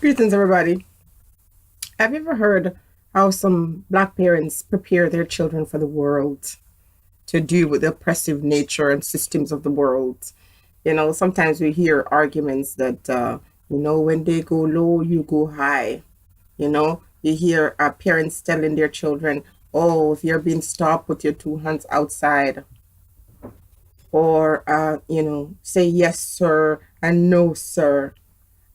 Greetings, everybody. Have you ever heard how some Black parents prepare their children for the world to deal with the oppressive nature and systems of the world? Sometimes we hear arguments that, when they go low, you go high. You hear parents telling their children, oh, if you're being stopped, put your two hands outside. Or, say yes, sir, and no, sir.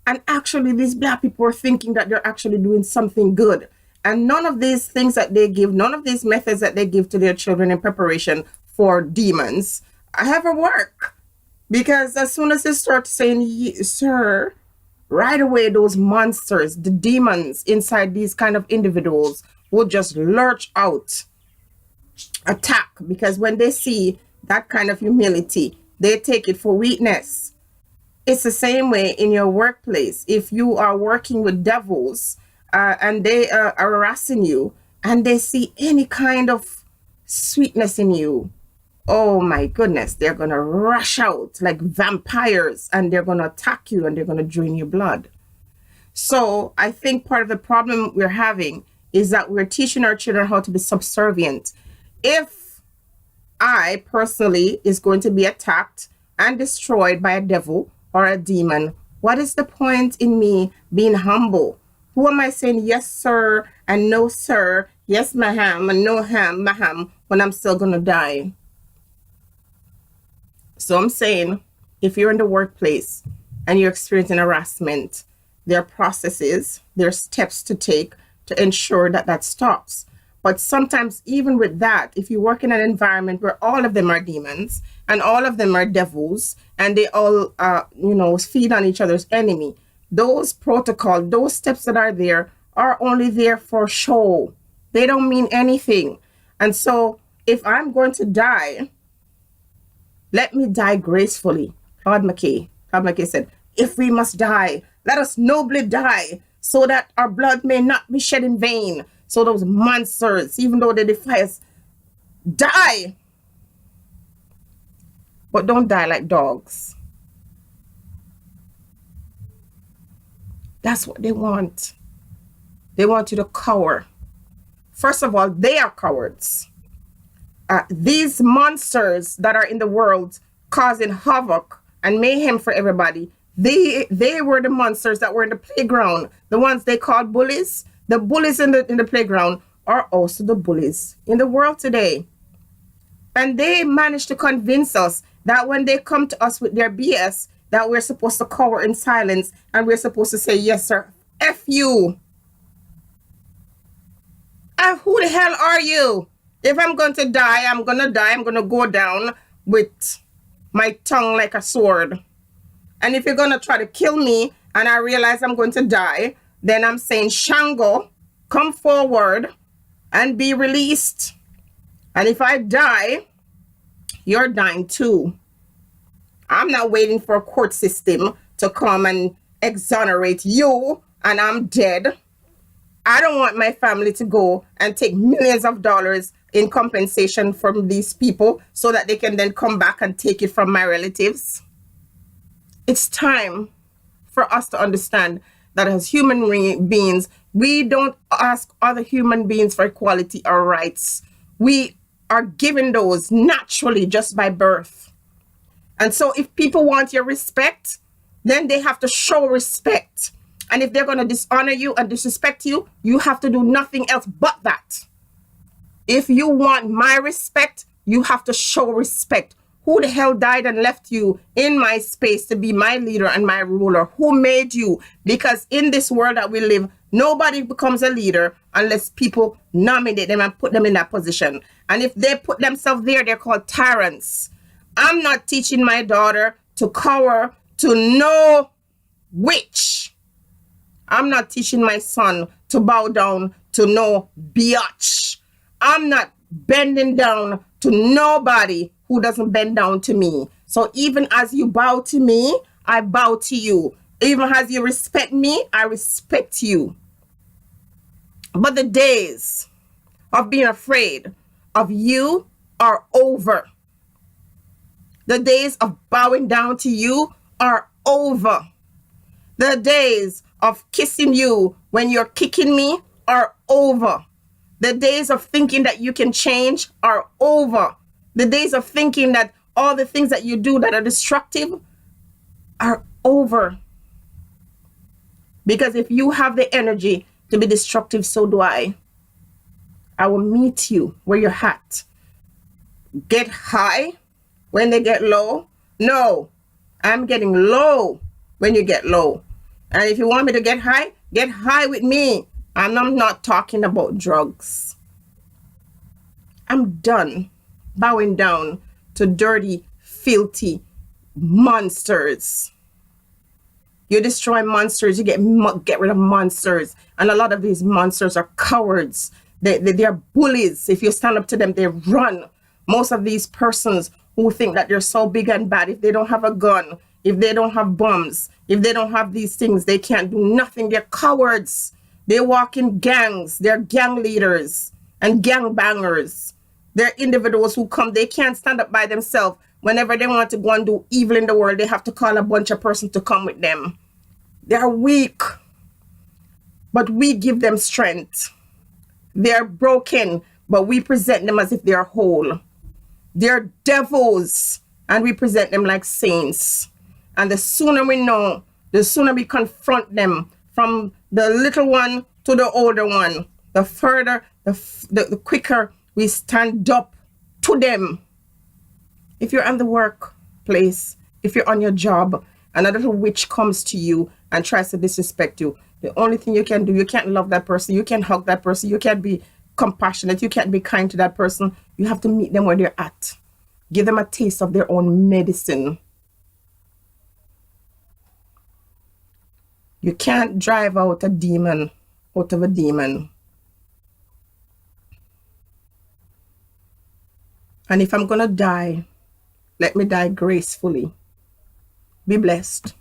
And actually, these Black people are thinking that they're actually doing something good. And none of these things that they give, none of these methods that they give to their children in preparation for demons ever work. Because as soon as they start saying, sir, right away, those monsters, the demons inside these kind of individuals will just lurch out, attack. Because when they see that kind of humility, they take it for weakness. It's the same way in your workplace. If you are working with devils and they are harassing you and they see any kind of sweetness in you, oh my goodness, they're going to rush out like vampires and they're going to attack you and they're going to drain your blood. So I think part of the problem we're having is that we're teaching our children how to be subservient. If I personally is going to be attacked and destroyed by a devil or a demon, what is the point in me being humble? Who am I saying yes, sir, and no, sir, yes, ma'am, and no, ma'am, when I'm still going to die? So I'm saying, if you're in the workplace and you're experiencing harassment, there are processes, there are steps to take to ensure that that stops. But sometimes even with that, if you work in an environment where all of them are demons and all of them are devils and they all, feed on each other's enemy, those protocols, those steps that are there are only there for show. They don't mean anything. And so if I'm going to die, let me die gracefully. Claude McKay said, if we must die, let us nobly die so that our blood may not be shed in vain. So those monsters, even though they defy us, die. But don't die like dogs. That's what they want. They want you to cower. First of all, they are cowards. These monsters that are in the world causing havoc and mayhem for everybody, they were the monsters that were in the playground, the ones they called bullies. The bullies in the playground are also the bullies in the world today. And they managed to convince us that when they come to us with their BS, that we're supposed to cower in silence and we're supposed to say, yes, sir, F you. Who the hell are you? If I'm going to die, I'm going to die. I'm going to go down with my tongue like a sword. And if you're going to try to kill me and I realize I'm going to die, then I'm saying, Shango, come forward and be released. And if I die, you're dying too. I'm not waiting for a court system to come and exonerate you and I'm dead. I don't want my family to go and take millions of dollars in compensation from these people so that they can then come back and take it from my relatives. It's time for us to understand that as human beings, we don't ask other human beings for equality or rights. We are given those naturally just by birth. And so if people want your respect, then they have to show respect. And if they're going to dishonor you and disrespect you, you have to do nothing else but that. If you want my respect, you have to show respect. Who the hell died and left you in my space to be my leader and my ruler? Who made you? Because in this world that we live, nobody becomes a leader unless people nominate them and put them in that position. And if they put themselves there, they're called tyrants. I'm not teaching my daughter to cower to no witch. I'm not teaching my son to bow down to no biatch. I'm not bending down to nobody who doesn't bend down to me. So even as you bow to me, I bow to you. Even as you respect me, I respect you. But the days of being afraid of you are over. The days of bowing down to you are over. The days of kissing you when you're kicking me are over. The days of thinking that you can change are over. The days of thinking that all the things that you do that are destructive are over. Because if you have the energy to be destructive, so do I. I will meet you where you're at. Get high when they get low. No, I'm getting low when you get low. And if you want me to get high with me. And I'm not talking about drugs. I'm done bowing down to dirty, filthy monsters. You destroy monsters, you get rid of monsters. And a lot of these monsters are cowards. They are bullies. If you stand up to them, they run. Most of these persons who think that they're so big and bad, if they don't have a gun, if they don't have bombs, if they don't have these things, they can't do nothing. They're cowards. They walk in gangs. They're gang leaders and gang bangers. They're individuals who come. They can't stand up by themselves. Whenever they want to go and do evil in the world, they have to call a bunch of persons to come with them. They're weak. But we give them strength. They're broken, but we present them as if they're whole. They're devils, and we present them like saints. And the sooner we know, the sooner we confront them, from the little one to the older one, the further, the quicker we stand up to them. If you're on the workplace, if you're on your job, and a little witch comes to you and tries to disrespect you, the only thing you can do, you can't love that person, you can't hug that person, you can't be compassionate, you can't be kind to that person. You have to meet them where they're at. Give them a taste of their own medicine. You can't drive out a demon out of a demon. And if I'm going to die, let me die gracefully. Be blessed.